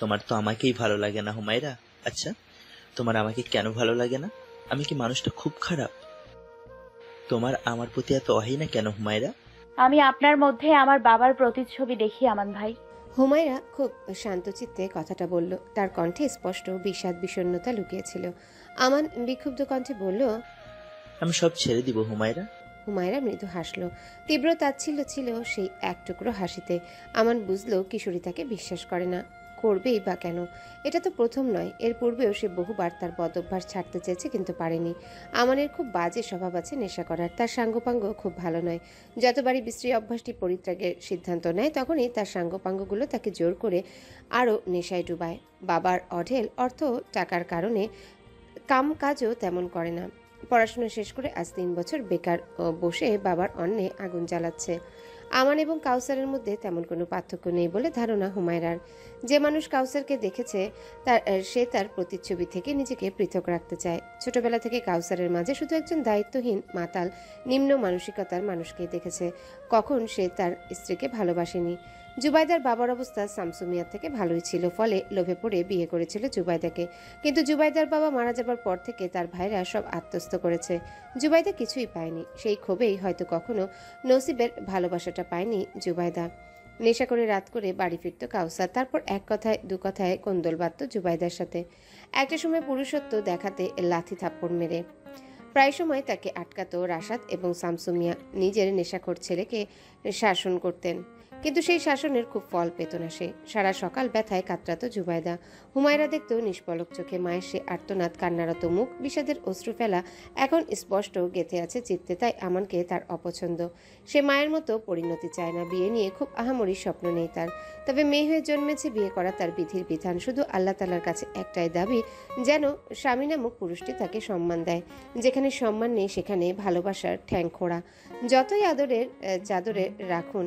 তোমার তো আমাকেই ভালো লাগে না হুমায়রা। আচ্ছা, তোমার আমাকে কেন ভালো লাগে না? আমি কি মানুষটা খুব খারাপ? তোমার আমার প্রতি এত অহিনা কেন হুমায়রা? আমি আপনার মধ্যে আমার বাবার প্রতিচ্ছবি দেখি আমান ভাই। হুমায়রা খুব শান্তচিত্তে কথাটা বলল। তার কণ্ঠে স্পষ্ট বিষাদ বিষণ্ণতা লুকিয়েছিল। আমান বিক্ষুব্ধ কণ্ঠে বলল, আমি সব ছেড়ে দিব হুমায়রা। হুমায়রা মৃদু হাসল। তীব্র তাচ্ছিল্য ছিল সেই এক টুকরো হাসিতে। আমান বুঝল কিশোরী তাকে বিশ্বাস করে না। করবেই বা কেন? এটা তো প্রথম নয়, এর পূর্বেও সে বহুবার তার বদঅভ্যাস ছাড়তে চেয়েছে, কিন্তু পারেনি। আমানের খুব বাজে স্বভাব আছে নেশা করার। তার সাঙ্গপাঙ্গ খুব ভালো নয়। যতবারই বিশ্রী অভ্যাসটি পরিত্যাগের সিদ্ধান্ত নেয়, তখনই তার সাঙ্গপাঙ্গগুলো তাকে জোর করে আরও নেশায় ডুবায়। বাবার অঢেল অর্থ টাকার কারণে কাম কাজও তেমন করে না। পড়াশোনা শেষ করে আজ 3 বছর বেকার বসে বাবার অন্নে আগুন জ্বালাচ্ছে। আমান এবং কাউসারের মধ্যে তেমন কোনো পার্থক্য নেই বলে ধারণা হুমায়রার। যে মানুষ কাউসারকে দেখেছে সে তার প্রতিচ্ছবি থেকে নিজেকে পৃথক রাখতে চায়। ছোটবেলা থেকে কাউসারের মাঝে শুধু একজন দায়িত্বহীন, মাতাল, নিম্ন মানসিকতার মানুষকেই দেখেছে। কখন সে তার স্ত্রীকে ভালোবাসেনি। জুবাইদার বাবার অবস্থা শামসু মিয়ার থেকে ভালোই ছিল, ফলে লোভে পড়ে বিয়ে করেছিল জুবাইদাকে। কিন্তু জুবাইদার বাবা মারা যাবার পর থেকে তার ভাইরা সব আত্মস্থ করেছে। জুবাইদা কিছুই পায়নি। সেই ক্ষোভেই হয়তো কখনো নসিবের ভালোবাসাটা পায়নি জুবাইদা। নেশা করে রাত করে বাড়ি ফিরত কাউসার, তারপর এক কথায় দু কথায় কোন্দল বাঁধত জুবাইদার সাথে। একটা সময় পুরুষত্ব দেখাতে লাথি থাপ্পড় মেরে। প্রায় সময় তাকে আটকাতো রাশাদ এবং শামসু মিয়া। নিজের নেশাখোর ছেলেকে শাসন করতেন, কিন্তু সেই শাসনের খুব ফল পেত না সে। সারা সকাল ব্যথায় কাতরাতো জুবাইদা। হুমায়রা দেখত নিষ্পলক চোখে মায়ের সে আর্তনাদ, কান্নারত মুখ, বিষাদের অশ্রু ফেলা এখন স্পষ্ট গেঁথে আছে চিত্তে। তাই আমানকে তার অপছন্দ। সে মায়ের মতো পরিণতি চায় না। বিয়ে নিয়ে খুব আহামরি স্বপ্ন নেই তার। তবে মেয়ে হয়ে জন্মেছে, বিয়ে করা তার বিধির বিধান। শুধু আল্লাহ তাআলার কাছে একটাই দাবি, যেন স্বামী নামক পুরুষটি তাকে সম্মান দেয়। যেখানে সম্মান নেই সেখানে ভালোবাসার ঠ্যাং খোঁড়া। যতই আদরের চাদরে রাখুন,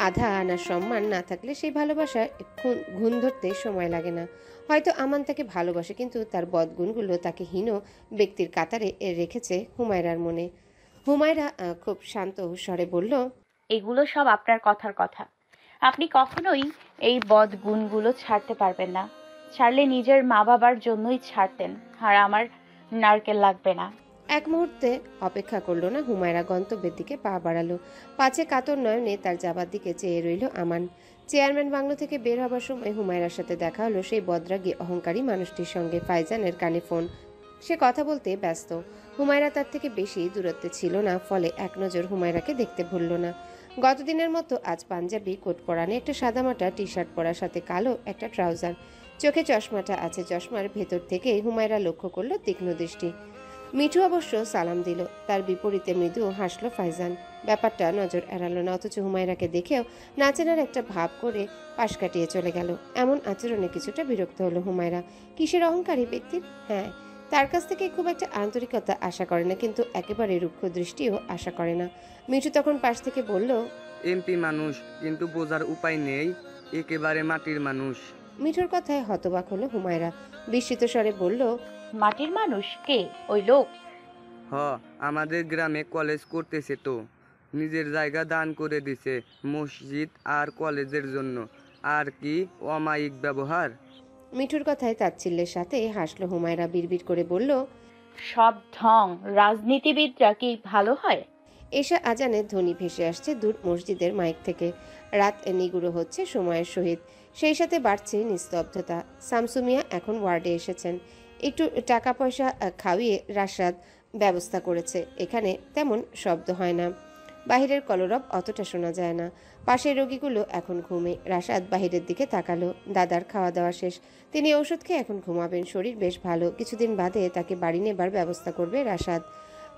আধা আনা সম্মান না থাকলে সেই ভালোবাসায় ঘুণ ধরতে সময় লাগে না। হয়তো আমান তাকে ভালোবাসে, কিন্তু তার বদগুণগুলো তাকে হীন ব্যক্তির কাতারে রেখেছে হুমায়রার মনে। হুমায়রা খুব শান্ত স্বরে বলল, এগুলো সব আপনার কথার কথা। আপনি কখনোই এই বদ গুণগুলো ছাড়তে পারবেন না। ছাড়লে নিজের মা বাবার জন্যই ছাড়তেন, আর আমার নারকেল লাগবে না। এক মুহূর্তে অপেক্ষা করল না হুমায়রা, গন্তব্যের দিকে পা বাড়ালো। পাছে কাতর নয়নে তার যাবার দিকে চেয়ে রইল আমান। চেয়ারম্যান বাংলো থেকে বের হবার সময় হুমায়রার সাথে দেখা হলো সেই বদরাগী অহংকারী মানুষটির সঙ্গে। ফাইজানের কানে ফোন। সে কথা বলতে ব্যস্ত। হুমায়রা তার থেকে বেশি দূরত্বে ছিল না, ফলে এক নজর হুমায়রাকে দেখতে ভুলল না। গতদিনের মতো আজ পাঞ্জাবি কোট পরানে, একটা সাদামাটা টি শার্ট পরার সাথে কালো একটা ট্রাউজার। চোখে চশমাটা আছে। চশমার ভেতর থেকেই হুমায়রা লক্ষ্য করল তীক্ষ্ণ দৃষ্টি। মিঠু অবশ্য সালাম দিল। তার বিপরীতে মৃদু হাসল ফাইজান। ব্যাপারটা নজর এড়ালো না, অথচ হুমায়রাকে দেখেও নাচেনার একটা ভাব করে পাশ কাটিয়ে চলে গেল। এমন আচরণে কিছুটা বিরক্ত হলো হুমায়রা। কিসের অহংকারী ব্যক্তির? হ্যাঁ, তার কাছ থেকে খুব একটা আন্তরিকতা আশা করে না, কিন্তু একেবারে রুক্ষ দৃষ্টিও আশা করে না। মিঠু তখন পাশ থেকে বলল, এমপি মানুষ, কিন্তু বোঝার উপায় নেই, একেবারে মাটির মানুষ। মিঠুর কথায় হতবাক হলো হুমায়রা। বিস্মিত স্বরে বলল, মাটির মানুষ কে? ওই লোক? হ, আমাদের গ্রামে কলেজ করতেছে তো, নিজের জায়গা দান করে দিছে মসজিদ আর কলেজের জন্য। আর কি অমায়িক ব্যবহার! মিঠুর কথায় তাচ্ছিল্যের সাথে হাসলো হুমায়রা। বিড়বিড় করে বলল, সব ঢং। রাজনীতিবিদরা কি ভালো হয়? এশা আজানের ধ্বনি ভেসে আসছে দূর মসজিদের মাইক থেকে। রাত নিগুড়ো হচ্ছে সময়ের সহিত, সেই সাথে বাড়ছে নিস্তব্ধতা। শামসু মিয়া এখন ওয়ার্ডে এসেছেন। একটু টাকা পয়সা খাওয়িয়ে রাশাদ ব্যবস্থা করেছে। এখানে তেমন শব্দ হয় না, বাহিরের কলরব অতটা শোনা যায় না। পাশের রোগীগুলো এখন ঘুমে। রাশাদ বাহিরের দিকে তাকালো। দাদার খাওয়া দাওয়া শেষ। তিনি ঔষধ খেয়ে এখন ঘুমাবেন। শরীর বেশ ভালো। কিছুদিন বাদে তাকে বাড়ি নেবার ব্যবস্থা করবে রাশাদ।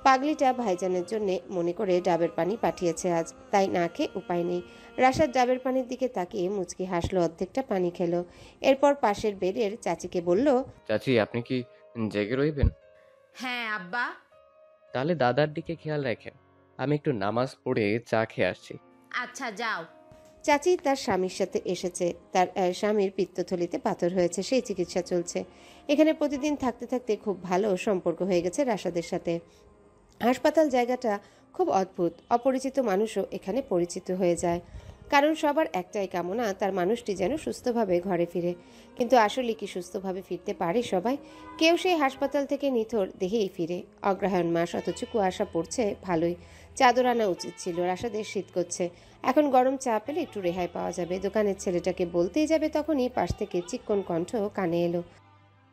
পাগলিটা ভাইজানের জন্য মনে করে ডাবের পানি পাঠিয়েছে আজ, তাই না খেয়ে উপায় নেই। রাশাদ ডাবের পানির দিকে তাকিয়ে মুচকি হাসলো। অর্ধেকটা পানি খেলো। এরপর পাশের বেডের চাচিকে বলল, চাচি, আপনি কি জেগে রইবেন? হ্যাঁ আব্বা। তাহলে দাদার দিকে খেয়াল রাখেন। আমি একটু নামাজ পড়ে চা খেয়ে আসছি। আচ্ছা যাও। চাচি তার স্বামীর সাথে এসেছে। তার স্বামীর পিত্তথলিতে পাথর হয়েছে, সেই চিকিৎসা চলছে। এখানে প্রতিদিন থাকতে থাকতে খুব ভালো সম্পর্ক হয়ে গেছে রাশাদের সাথে। হাসপাতাল জায়গাটা খুব অদ্ভুত। অপরিচিত মানুষও এখানে পরিচিত হয়ে যায়। কারণ সবার একটাই কামনা তার মানুষটি যেন সুস্থভাবে ঘরে ফিরে। কিন্তু আসলে কি সুস্থভাবে ফিরতে পারে সবাই? কেউ সেই হাসপাতাল থেকে নিথর দেহেই ফিরে। অগ্রহায়ণ মাস, অথচ কুয়াশা পড়ছে ভালোই। চাদর আনা উচিত ছিল, রাশাদের শীত করছে। এখন গরম চা পেলে একটু রেহাই পাওয়া যাবে। দোকানের ছেলেটাকে বলতেই যাবে তখনই পাশ থেকে চিক্কন কণ্ঠ কানে এলো।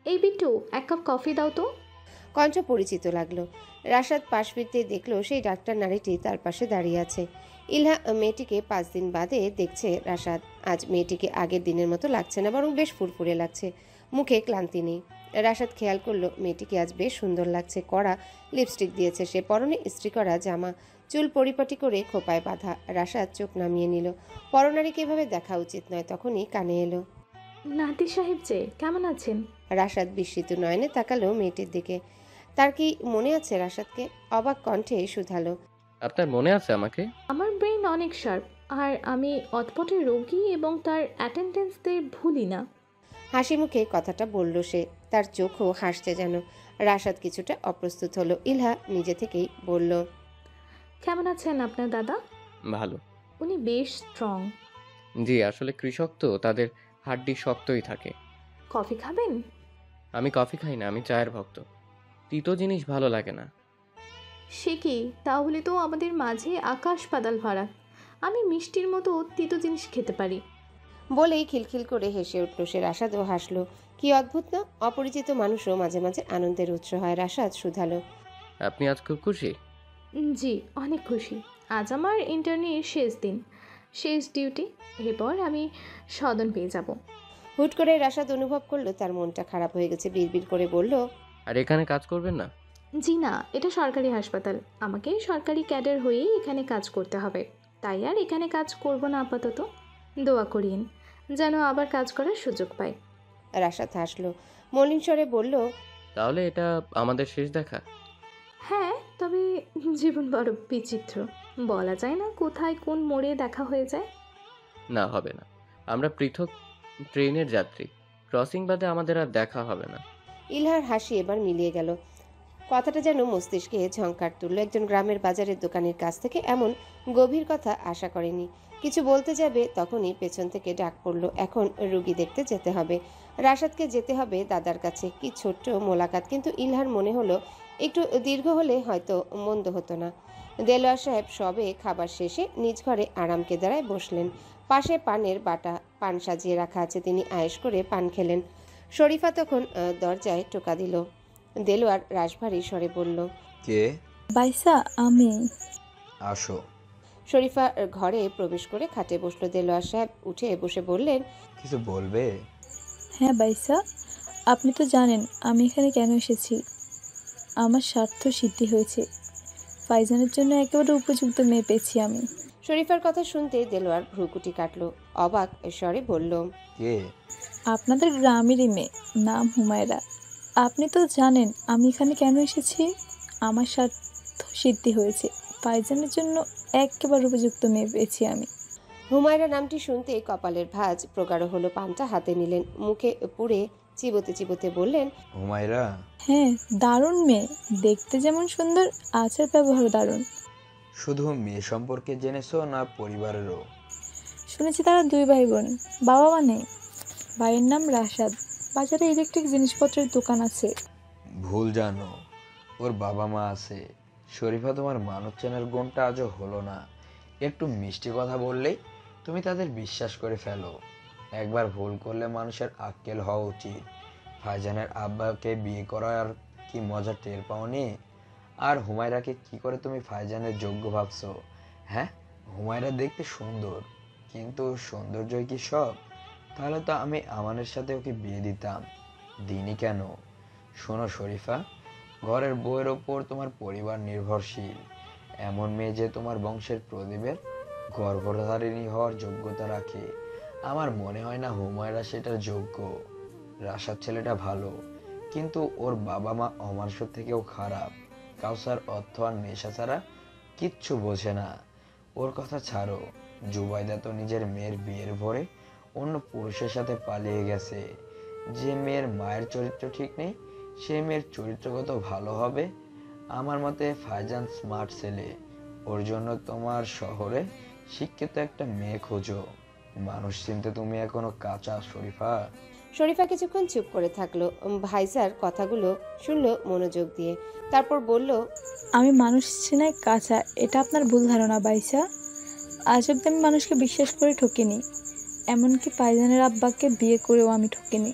এই বিট্টু, এক কাপ কফি দাও তো। কণ্ঠ পরিচিত লাগলো। রাশাদ পাশ ফিরতে দেখলো সেই ডাক্তার নারীটি তার পাশে দাঁড়িয়ে আছে। ইলহা মেয়েটিকে 5 দিন বাদে দেখছে রাশাদ। আজ মেয়েটিকে আগের দিনের মতো লাগছে না, বরং বেশ ফুরফুরে লাগছে। মুখে ক্লান্তি নেই। রাশাদ খেয়াল করলো মেয়েটিকে আজ বেশ সুন্দর লাগছে। কড়া লিপস্টিক দিয়েছে সে, পরনে ইস্ত্রি করা জামা, চুল পরিপাটি করে খোপায় বাঁধা। রাশাদ চোখ নামিয়ে নিল। পরনারীকে এভাবে দেখা উচিত নয়। তখনই কানে এলো। নাতি সাহেব যে, কেমন আছেন? রাশাদ বিস্মিত নয়নে তাকালো মেয়েটির দিকে। তার কি মনে আছে রাশাদকে? অবাক কণ্ঠে শুধালো। আপনার মনে আছে আমাকে? আমার ব্রেন অনেক শার্প, আর আমি অতপটের রোগী এবং তার অ্যাটেন্ডেন্সদের ভুলি না। হাসি মুখে কথাটা বলল সে। তার চোখও হাসছে যেন। রাশাদ কিছুটা অপ্রস্তুত হলো। ইলহা নিজে থেকেই বলল, কেমন আছেন আপনার দাদা? ভালো। উনি বেশ স্ট্রং। জি, আসলে কৃষক তো, তাদের হাড্ডি শক্তই থাকে। কফি খাবেন? আমি কফি খাই না, আমি চায়ের ভক্ত। তিতো জিনিস ভালো লাগে না। সে কি, তাহলে তো আমাদের মাঝে আকাশ পাতাল ফারাক। আমি মিষ্টির মতো তিতো জিনিস খেতে পারি। বলেই খিলখিল করে হেসে উঠল সে। রাশাদও হাসলো। কি অদ্ভুত না, অপরিচিত মানুষও মাঝে মাঝে আনন্দের উৎস হয়। রাশাদ শুধালো, আপনি আজ খুব খুশি? জি, অনেক খুশি। আজ আমার ইন্টার্নের শেষ দিন, শেষ ডিউটি। এরপর আমি সদন পেয়ে যাব। হুট করে রাশাদ অনুভব করলো তার মনটা খারাপ হয়ে গেছে। বিড়বিড় করে বলল, আর এখানে কাজ করবেন না? জি না, এটা সরকারি হাসপাতাল। আমাকে সরকারি ক্যাডার হয়েই এখানে কাজ করতে হবে। তাই আর এখানে কাজ করব না আপাতত। দোয়া করিয়েন যেন আবার কাজ করার সুযোগ পাই। রাশাদ হাসলো। মলিন স্বরে বলল, তাহলে এটা আমাদের শেষ দেখা? হ্যাঁ, তবে জীবন বড় বিচিত্র। বলা যায় না কোথায় কোন মোড়ে দেখা হয়ে যায়। না, হবে না। আমরা পৃথক ট্রেনের যাত্রী। ক্রসিং বাদে আমাদের আর দেখা হবে না। ইলহার হাসি এবার মিলিয়ে গেল। কথাটা যেন মস্তিষ্কে ঝংকার তুলল। একজন গ্রামের বাজারের দোকানের কাছ থেকে এমন গভীর কথা আশা করেনি। কিছু বলতে যাবে তখনই পেছন থেকে ডাক পড়ল, এখন রুগী দেখতে যেতে হবে। রাশাদকে যেতে হবে দাদার কাছে। কি ছোট্ট মোলাকাত, কিন্তু ইলহার মনে হলো একটু দীর্ঘ হলে হয়তো মন্দ হতো না। দেলোয়ার সাহেব সবে খাবার শেষে নিজ ঘরে আরাম কেদারায় বসলেন। পাশে পানের বাটা, পান সাজিয়ে রাখা আছে। তিনি আয়েশ করে পান খেলেন। শরীফা তখন দরজায় টোকা দিল। দেলোয়ার রাশভারী স্বরে বলল, কে? বাইসা, আমি। আসো। শরীফা ঘরে প্রবেশ করে খাটে বসলো। দেলোয়ার সাহেব উঠে বসে বললেন, কিছু বলবে? হ্যাঁ বাইসা, আপনি তো জানেন আমি এখানে কেন এসেছি। আমার স্বার্থ সিদ্ধি হয়েছে। ফাইজানের জন্য একেবারে উপযুক্ত মেয়ে পেয়েছি আমি। শরীফার কথা শুনতে দেলোয়ার ভ্রুকুটি কাটলো। অবাক স্বরে বলল, কে? আপনাদের গ্রামেরই মেয়ে, নাম হুমায়রা। আপনি তো জানেন আমি এখানে কেন এসেছি। আমার স্বার্থ সিদ্ধি হয়েছে। ফাইজানের জন্য একেবারে উপযুক্ত মেয়ে পেয়েছি আমি। হুমায়রা নামটি শুনতে কপালের ভাঁজ প্রগাঢ় হলো। পানটা হাতে নিলেন, মুখে পুড়ে চিবোতে চিবোতে বললেন, হুমায়রা? হ্যাঁ, দারুণ মেয়ে। দেখতে যেমন সুন্দর, আচার ব্যবহার দারুণ। শুধু মেয়ে সম্পর্কে জেনেছো না পরিবারেরও? শুনেছি তারা 2 ভাই বোন, বাবা মা নেই। ভাইয়ের নাম রাশাদ, বাজারে ইলেকট্রিক জিনিসপত্রের দোকান আছে। ভুল জানো, ওর বাবা মা আছে। শরীফা, তোমার মানব চেনার গুণটা আজও হলো না। একটু মিষ্টি কথা বললেই তুমি তাদের বিশ্বাস করে ফেলো। একবার ভুল করলে মানুষের আক্কেল হওয়া উচিত। ফাইজানের আব্বাকে বিয়ে করার কি মজা টের পাওনি? আর হুমায়রাকে কি করে তুমি ফাইজানের যোগ্য ভাবছো? হ্যাঁ, হুমায়রা দেখতে সুন্দর, কিন্তু সৌন্দর্যই কি সব? তাহলে তো আমি আমানের সাথে ওকে বিয়ে দিতাম। দিনই কেন? শোনো শরীফা, ঘরের বউয়ের ওপর তোমার পরিবার নির্ভরশীল। এমন মেয়ে যে তোমার বংশের প্রদীপের গর্ভধারিণী হওয়ার যোগ্যতা রাখে, আমার মনে হয় না হুমায়রা সেটার যোগ্য। রাশাদ ছেলেটা ভালো, কিন্তু ওর বাবা মা অমানুষের থেকেও খারাপ। কাউসার অর্থ আর নেশা ছাড়া কিচ্ছু বোঝে না। ওর কথা ছাড়ো, জুবাইদা তো নিজের মেয়ের বিয়ের ভরে অন্য পুরুষের সাথে পালিয়ে গেছে। যে মেয়ের মায়ের চরিত্র ঠিক নেই, সে মেয়ের চরিত্রগত ভালো হবে? আমার মতে ফাইজান স্মার্ট ছেলে, ওর জন্য তোমার শহরে শিক্ষিত একটা মেয়ে খোঁজো। মানুষ চিনতে তুমি এখনো কাঁচা শরীফা। শরীফা কিছুক্ষণ চুপ করে থাকলো। ভাইজার কথাগুলো শুনলো মনোযোগ দিয়ে, তারপর বলল, আমি মানুষ চেনায় কাঁচা, এটা আপনার ভুল ধারণা বাইসা। আজ অব্দি আমি মানুষকে বিশ্বাস করে ঠকিনি, এমনকি পাইজানের আব্বাকে বিয়ে করেও আমি ঠকিনি।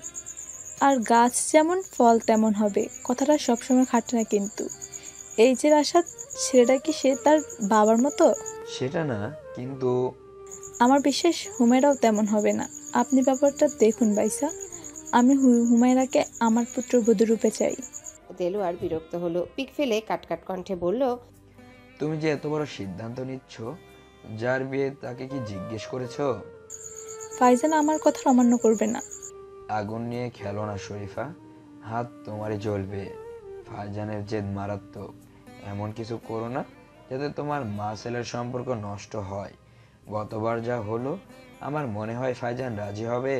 আর গাছ যেমন ফল তেমন হবে, কথাটা সবসময় খাটে না কিন্তু। এই যে রাশাদ ছেলেটা কি সে তার বাবার মতো? সেটা না, কিন্তু আমার বিশ্বাস হুমায়রাও তেমন হবে না। আপনি ব্যাপারটা দেখুন বাইসা, আমি হুমায়রাকে আমার পুত্রবধূ রূপে চাই। দেলোয়ার বিরক্ত হলো, পিক ফেলে কাটকাট কণ্ঠে বলল, তুমি যে এত বড় সিদ্ধান্ত নিচ্ছ, যার বিয়ে তাকে কি জিজ্ঞেস করেছো? ফাইজান আমার কথা অমান্য করবে না। আগুন নিয়ে খেলো না শরীফা, হাত তোমারই জ্বলবে। ফারজানের জেদ মারাত্মক, এমন কিছু করো না যাতে তোমার মা ছেলের সম্পর্ক নষ্ট হয়। গতবার যা হলো, আমার মনে হয় ফারজান রাজি হবে।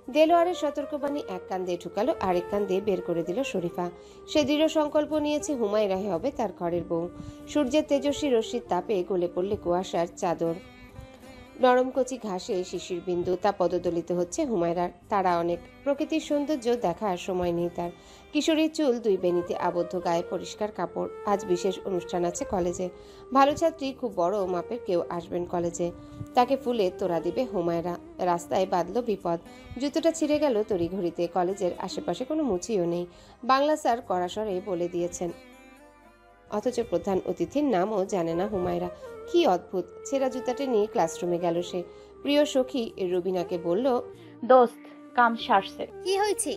দেলোয়ারের সতর্কবাণী এক কান দিয়ে ঢুকালো, আরেক কান দিয়ে বের করে দিল শরীফা। সে দৃঢ় সংকল্প নিয়েছে হুমায়রাই হবে তার ঘরের বউ। সূর্যের তেজস্বী রশ্মির তাপে গলে পড়লে কুয়াশার চাদর, নরম কচি ঘাসে শিশির বিন্দু, তা পদদলিত হচ্ছে হুমায়রার। তারা অনেক, প্রকৃতির সৌন্দর্য দেখার সময় নেই তার। কিশোরীর চুল দুই বেনিতে আবদ্ধ, গায়ে পরিষ্কার কাপড়। আজ বিশেষ অনুষ্ঠান আছে কলেজে। ভালো ছাত্রী, খুব বড় মাপের কেউ আসবেন কলেজে। তাকে ফুলে তোড়া দিবে হুমায়রা। রাস্তায় বাঁধল বিপদ, জুতোটা ছিঁড়ে গেল তড়িঘড়িতে। কলেজের আশেপাশে কোনো মুচিও নেই, বাংলা স্যার কড়াসরে বলে দিয়েছেন। অথচ প্রধান অতিথির নামও জানে না হুমায়রা। কি অদ্ভুত! ছেঁড়া জুতাটা নিয়ে ক্লাসরুমে গেল সে। প্রিয় সখী রুবিনাকে বলল, দোস্ত, কাম সারছে। কি হয়েছে?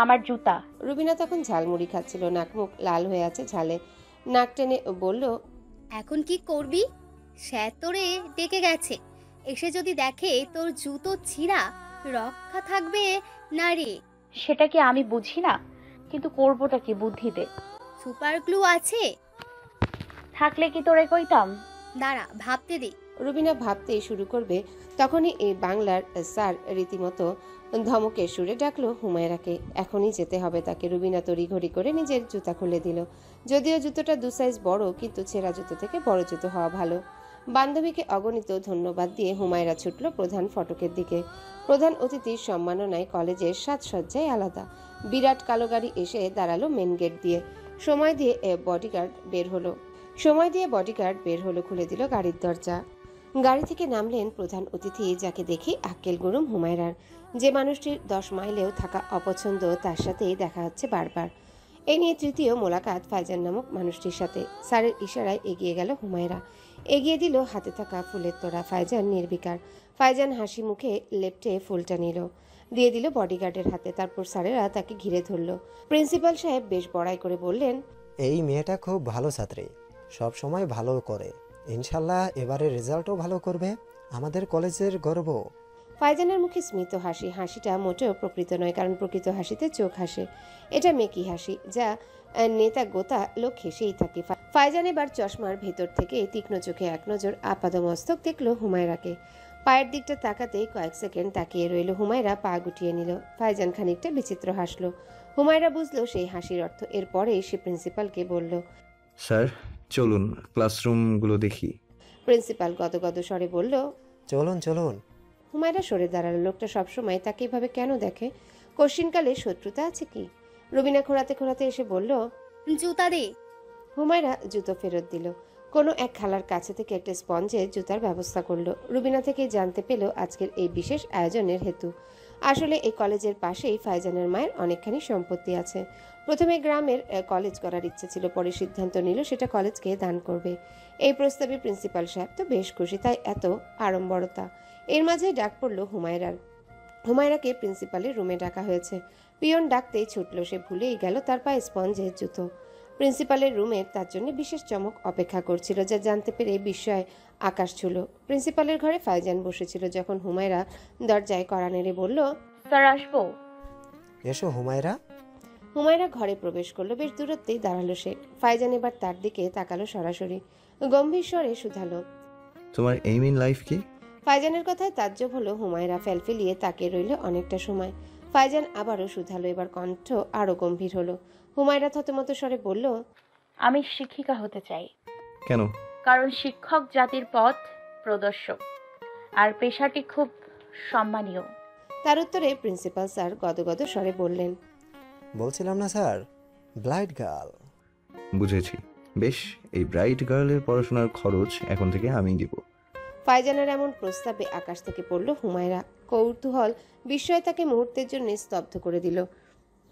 আমার জুতা। রুবিনা তখন ঝালমুড়ি খাচ্ছিল, নাক মুখ লাল হয়ে আছে ঝালে। নাক টেনে বলল, এখন কি করবি? স্যার তোরে ডেকে গেছে, এসে যদি দেখে তোর জুতো ছিঁড়া, রক্ষা থাকবে না রে। সেটা কি আমি বুঝি না, কিন্তু করবোটা কি, বুদ্ধি দে। সুপার গ্লু আছে? থাকলে কি তোরে কইতাম? দাঁড়া, ভাবতে দে। রুবিনা ভাবতেই শুরু করবে, তখনই এই বাংলার স্যার রীতিমতো ধমকের সুরে ডাকলো হুমায়রাকে। এখনই যেতে হবে তাকে। রুবিনা তড়িঘড়ি করে নিজের জুতা খুলে দিল। যদিও জুতোটা 2 সাইজ বড়, কিন্তু ছেঁড়া জুতো থেকে বড় জুতো হওয়া ভালো। বান্ধবীকে অগণিত ধন্যবাদ দিয়ে হুমায়রা ছুটল প্রধান ফটকের দিকে। প্রধান অতিথির সম্মাননায় কলেজের সাজসজ্জায় আলাদা। বিরাট কালো গাড়ি এসে দাঁড়ালো মেন গেট দিয়ে। সময় দিয়ে বডিগার্ড বের হলো, খুলে দিল গাড়ির দরজা। গাড়ি থেকে নামলেন প্রধান অতিথি, যাকে দেখে আক্কেল গরম হুমায়রার। যে মানুষটির 10 মাইলেও থাকা অপছন্দ, তার সাথেই দেখা হচ্ছে বারবার। এই নিয়ে তৃতীয় মোলাকাত ফাইজান নামক মানুষটির সাথে। স্যারের ইশারায় এগিয়ে গেল হুমায়রা, এগিয়ে দিল হাতে থাকা ফুলের তোড়া। ফাইজান নির্বিকার। ফাইজান হাসি মুখে লেপ্টে ফুলটা নিল, দিয়ে দিল বডিগার্ডের হাতে। তারপর স্যারেরা তাকে ঘিরে ধরল। প্রিন্সিপাল সাহেব বেশ বড়াই করে বললেন, এই মেয়েটা খুব ভালো ছাত্রী, সব সময় ভালো করে। ইনশাল্লাহ এবারে রেজাল্টও ভালো করবে, আমাদের কলেজের গর্ব। ফাইজানের মুখে স্মিত হাসি। হাসিটা মোটেও প্রকৃত নয়, কারণ প্রকৃত হাসিতে চোখ হাসে। এটা মেকি হাসি, যা নেতা গোতা লোক হেসেই থাকে। ফাইজান এবার চশমার ভেতর থেকে তীক্ষ্ণ চোখে এক নজর আপাদমস্তক দেখল হুমায়রাকে। পায়ের দিকটা তাকাতেই কয়েক সেকেন্ড তাকিয়ে রইল। হুমায়রা পা গুটিয়ে নিল। ফাইজান খানিকটা বিচিত্র হাসলো। হুমায়রা বুঝলো সেই হাসির অর্থ। এরপরেই সে প্রিন্সিপালকে বলল, স্যার চলুন ক্লাসরুমগুলো দেখি। প্রিন্সিপাল গদগদ স্বরে বলল, চলুন চলুন। হুমায়রা সরে দাঁড়ালো। লোকটা সবসময় তাকে এভাবে কেন দেখে? কোশ্চিনকালে শত্রুতা আছে কি? রুবিনা খোঁড়াতে খোঁড়াতে এসে বলল, জুতা দে। হুমায়রা জুতো ফেরত দিল। কোনো এক খালার কাছে থেকে একটা স্পঞ্জের জুতার ব্যবস্থা করলো। রুবিনা থেকে জানতে পেল আজকের এই বিশেষ আয়োজনের হেতু। আসলে এই কলেজের পাশেই ফাইজানের মায়ের অনেকখানি সম্পত্তি আছে। প্রথমে গ্রামের কলেজ করার ইচ্ছে ছিল, পরে সিদ্ধান্ত নিল সেটা কলেজকে দান করবে। এই প্রস্তাবে প্রিন্সিপাল সাহেব তো বেশ খুশি, তাই এত আড়ম্বরতা। এর মাঝে ডাক পড়ল হুমায়রার। হুমায়রাকে প্রিন্সিপালের রুমে ডাকা হয়েছে। পিয়ন ডাকতেই ছুটল, সে ভুলেই গেল তার পায়ে স্পঞ্জের জুতো। প্রিন্সিপালের রুমে তার জন্য বিশেষ চমক অপেক্ষা করছিল, যা জানতে পেরে বিস্ময় আকাশ ছুল। প্রিন্সিপালের ঘরে ফাইজান বসেছিল। যখন হুমায়রা দরজায় কড়া নেড়ে বলল, স্যার আসবো? এসো হুমায়রা। হুমায়রা ঘরে প্রবেশ করলো। বেশ দূরত্বেই দাঁড়ালো সে। ফাইজান এবার তার দিকে তাকালো সরাসরি, গম্ভীর স্বরে শুধালো, তোমার এইম ইন লাইফ কি? ফাইজানের কথায় তাজ্জব হলো। হুমায়রা ফেলফেলিয়ে তাকিয়ে রইল অনেকটা সময়। ফাইজান আবারও শুধালো, এবার কণ্ঠ আরো গম্ভীর হলো। হুমায়রা থতমত স্বরে বলল, আমি শিক্ষিকা হতে চাই। কেন? কারণ শিক্ষক জাতির পথ প্রদর্শক, আর পেশাটি খুব সম্মানীয়। তার উত্তরে প্রিন্সিপাল স্যার গদগদ স্বরে বললেন, বলছিলাম না স্যার, ব্লাইট গার্ল। বুঝেছি। বেশ, এই ব্রাইট গার্লের পড়াশোনার খরচ এখন থেকে আমি দিব। ফাইজানের এমন প্রস্তাবে আকাশ থেকে পড়ল হুমায়রা। কৌতূহল বিস্ময় তাকে মুহূর্তের জন্য স্তব্ধ করে দিল।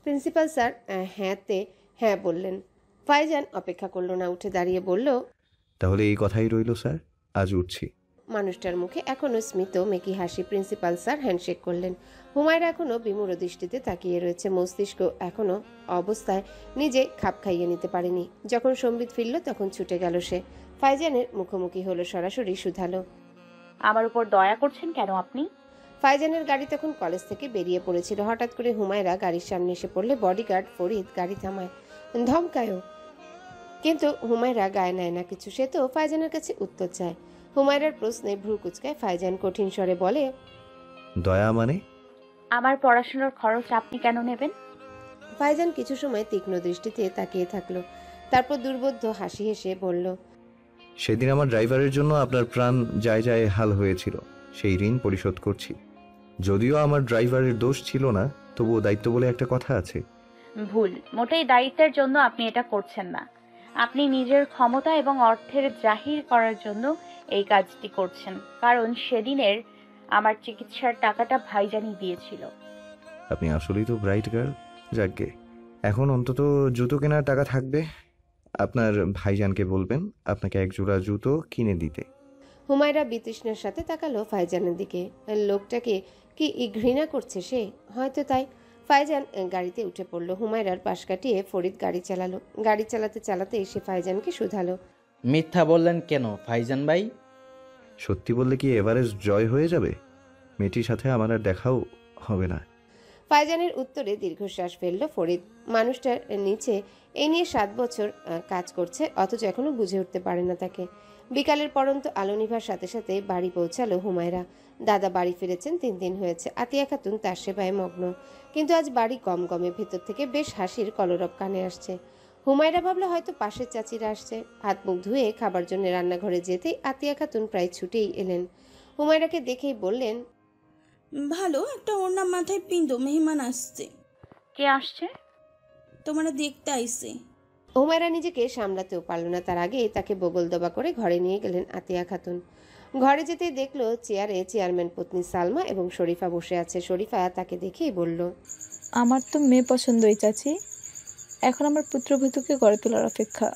প্রিন্সিপাল স্যার হ্যাঁতে হ্যাঁ বললেন। ফাইজান অপেক্ষা করলো না, উঠে দাঁড়িয়ে বলল, তাহলে এই কথাই রইল স্যার, আজ উঠছি। মানুষটার মুখে এখনো স্মিত মেকি হাসি। প্রিন্সিপাল স্যার হ্যান্ডশেক করলেন। হুমায়রা এখনো বিমূঢ় দৃষ্টিতে তাকিয়ে রয়েছে। মস্তিষ্ক এখনো অবস্থায় নিজে খাপ খাইয়ে নিতে পারেনি। যখন সম্বিত ফিরল তখন ছুটে গেল সে। ফাইজানের মুখোমুখি হলো, সরাসরি শুধালো, আমার উপর দয়া করছেন কেন আপনি? ফাইজানের গাড়ি তখন কলেজ থেকে বেরিয়ে পড়েছিল। হঠাৎ করে হুমায়রা গাড়ির সামনে এসে পড়লে বডিগার্ড ফরিদ গাড়ি থামায়, ধমকায়ও, কিন্তু হুমায়রা গায়ে নেয় না কিছু। সে তো ফাইজানের কাছে উত্তর চায়। হুমায়রার প্রশ্নে ভ্রু কুচকায় ফাইজান। কঠিন স্বরে বলে, দয়া মানে? আমার পড়াশোনার খরচ আপনি কেন নেবেন? ফাইজান কিছু সময় তীক্ষ্ণ দৃষ্টিতে তাকিয়ে থাকলো, তারপর দুর্বোধ্য হাসি হেসে বলল, সেদিন আমার ড্রাইভারের জন্য আপনার প্রাণ যায় যায় হাল হয়েছিল, সেই ঋণ পরিশোধ করছি। যদিও আমার ড্রাইভারের দোষ ছিল না, তবুও দায়িত্ব বলে একটা কথা আছে। ভুল, মোটেই দায়িত্বের জন্য আপনি এটা করছেন না। আপনি নিজের ক্ষমতা এবং অর্থের জাহির করার জন্য এই কাজটি করছেন, কারণ সেদিনের আমার চিকিৎসার টাকাটা ভাইজানই দিয়েছিল। আপনি আসলেই তো ব্রাইট গার্ল। যাকগে, এখন অন্তত জুতো কেনার টাকা থাকবে। আপনার ভাইজানকে বলবেন আপনাকে এক জোড়া জুতো কিনে দিতে। হুমায়রা বিতৃষ্ণার সাথে তাকালো ফাইজানের দিকে। লোকটাকে কি ঘৃণা করছে সে? হয়তো তাই। ফাইজান গাড়িতে উঠে পড়ল। হুমায়রার পাশ কাটিয়ে ফরিদ গাড়ি চালালো। গাড়ি চালাতে চালাতে এসে ফাইজানকে শুধালো, মিথ্যা বললেন কেন ফাইজান ভাই? সত্যি বললে কি এভারেস্ট জয় হয়ে যাবে? মেয়েটির সাথে আমার আর দেখাও হবে না। ফাইজানের উত্তরে দীর্ঘশ্বাস ফেলল ফরিদ। মানুষটার নিচে এই নিয়ে 7 বছর কাজ করছে, অথচ এখনো বুঝে উঠতে পারে না তাকে। বিকালের পরন্ত আলো নিভার সাথে সাথে বাড়ি পৌঁছালো হুমায়রা। দাদা বাড়ি ফিরেছেন 3 দিন হয়েছে। আতিয়া খাতুন তার সেবায় মগ্ন, কিন্তু আজ বাড়ি গম গমে। ভেতর থেকে বেশ হাসির কলরব কানে আসছে। হুমায়রা ভাবলো হয়তো পাশের চাচিরা আসছে। হাত মুখ ধুয়ে খাবার জন্য রান্নাঘরে যেতেই আতিয়া খাতুন প্রায় ছুটেই এলেন। হুমায়রাকে দেখেই বললেন, ভালো একটা ওড়না মাথায় পিন্দো, মেহমান আসছে। কে আসছে? তোমরা দেখতে আইছে। হুমায়রা নিজেকে সামলাতেও পারল না। তার আগে তাকে বগল দবা করে ঘরে নিয়ে গেলেন আতিয়া খাতুন। ঘরে যেতেই দেখলো চেয়ারে চেয়ারম্যান পত্নী সালমা এবং শরীফা বসে আছে। শরীফা তাকে দেখেই বলল, আমার তো মেয়ে পছন্দই চাচি, এখন আমার পুত্রবধূকে গড়ে তোলার অপেক্ষা।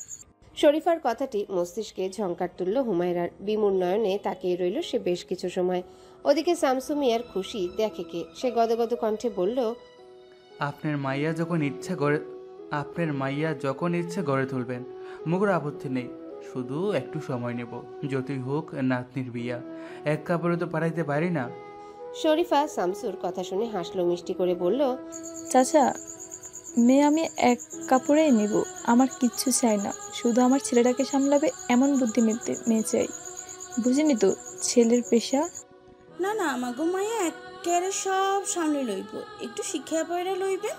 শরীফার কথাটি মস্তিষ্কে ঝংকার তুলল হুমায়রার। বিমূর নয়নে তাকিয়ে রইল সে বেশ কিছু সময়। ওদিকে শামসু মিয়ার খুশি দেখে কে। সে গদগদ কণ্ঠে বলল, আপনার মাইয়া যখন ইচ্ছে গড়ে তুলবেন, মুখের আপত্তি নেই, শুধু একটু সময় নেব। যতই হোক নাতনির বিয়া, এক কাপড়ে তো পাঠাইতে পারি না। শরীফা শামসুর কথা শুনে হাসলো মিষ্টি করে বলল, চাচা, মেয়ে আমি এক কাপড়েই নিব, আমার কিচ্ছু চাই না, শুধু আমার ছেলেটাকে সামলাবে এমন বুদ্ধি মেয়ে চাই। বুঝিনি তো ছেলের পেশা। না না, আমাগো মায়া একেবারে সব সামনে লইব, একটু শিক্ষা পয়রা লইবেন,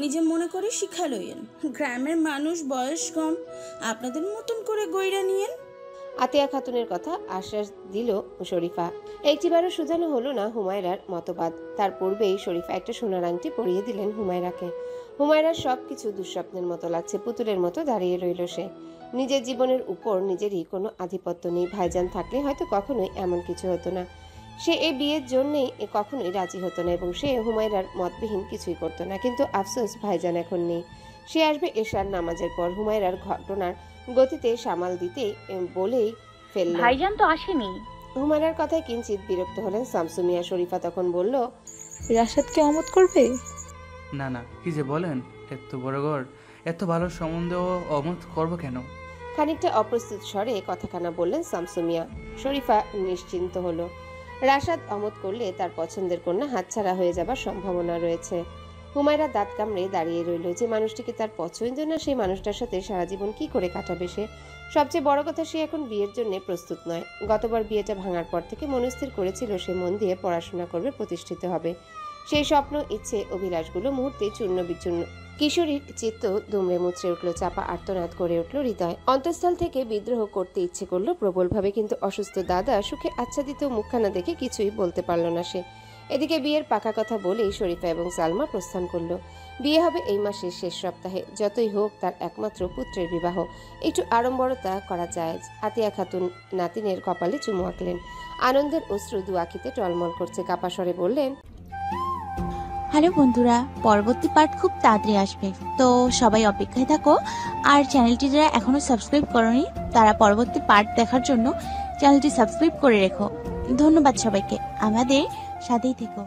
নিজে মনে করে শিক্ষা লইয়েন। গ্রামের মানুষ, বয়স কম, আপনাদের মতন করে গইরা নিয়েন। আতিয়া খাতুনের কথা আশ্বাস দিল শরীফা। একটিবারও শুধানো হলো না হুমায়রার মতবাদ। তার পূর্বেই শরীফা একটা সোনার আংটি পরিয়ে দিলেন হুমায়রাকে। হুমায়রার সবকিছু দুঃস্বপ্নের মতো লাগছে। পুতুলের মতো দাঁড়িয়ে রইল সে। নিজের জীবনের উপর নিজেরই কোনো আধিপত্য নেই। ভাইজান থাকলে হয়তো কখনোই এমন কিছু হতো না। সে এই বিয়ের জন্যেই কখনোই রাজি হতো না এবং সে হুমায়রার মতবিহীন কিছুই করতো না। কিন্তু আফসোস, ভাইজান এখন নেই। সে আসবে এশার নামাজের পর। হুমায়রার ঘটনার গতিতে সামাল দিতে বলেই ফেলল, ভাইজান তো আসেনি। হুমায়রার কথায় কিঞ্চিত বিরক্ত হলেন শামসু মিয়া। শরীফা তখন বলল, রাশাদকে অমত করবে? না না, কি যে বলেন, এত বড় ঘর, এত ভালো সম্বন্ধ অমত করবো কেন? খানিকটা অপ্রস্তুত স্বরে কথাখানা বললেন শামসু মিয়া। শরীফা নিশ্চিন্ত হলো। রাশাদ অমত করলে তার পছন্দের কন্যা হাতছাড়া হয়ে যাবার সম্ভাবনা রয়েছে। হুমায়রা দাঁত কামড়ে দাঁড়িয়ে রইল। যে মানুষটিকে তার পছন্দ না, সেই মানুষটার সাথে সারা জীবন কি করে কাটাবে সে? সবচেয়ে বড় কথা, সে এখন বিয়ের জন্য প্রস্তুত নয়। গতবার বিয়েটা ভাঙার পর থেকে মনস্থির করেছিল সে মন দিয়ে পড়াশোনা করবে, প্রতিষ্ঠিত হবে। সেই স্বপ্ন, ইচ্ছে, অভিলাষগুলো মুহূর্তে চূর্ণ বিচূর্ণ। কিশোরীর চিত্ত দুমড়ে মুচড়ে উঠল, চাপা আর্তনাদ করে উঠল হৃদয়। অন্তঃস্থল থেকে বিদ্রোহ করতে ইচ্ছে করলো প্রবলভাবে, কিন্তু অসুস্থ দাদা সুখে আচ্ছাদিত মুখখানা দেখে কিছুই বলতে পারল না সে। এদিকে বিয়ের পাকা কথা বলেই শরীফা এবং সালমা প্রস্থান করলো। বিয়ে হবে এই মাসের শেষ সপ্তাহে। যতই হোক তার একমাত্র পুত্রের বিবাহ, একটু আড়ম্বরতা করা যায়। আতিয়া খাতুন নাতিনের কপালে চুমু আঁকলেন। আনন্দের অশ্রু দু আঁখিতে টলমল করছে। কাপা স্বরে বললেন, হ্যালো বন্ধুরা, পরবর্তী পার্ট খুব তাড়াতাড়ি আসবে, তো সবাই অপেক্ষায় থাকো। আর চ্যানেলটি যারা এখনো সাবস্ক্রাইব করোনি তারা পরবর্তী পার্ট দেখার জন্য চ্যানেলটি সাবস্ক্রাইব করে রেখো। ধন্যবাদ সবাইকে, আমাদের সাথেই থেকো।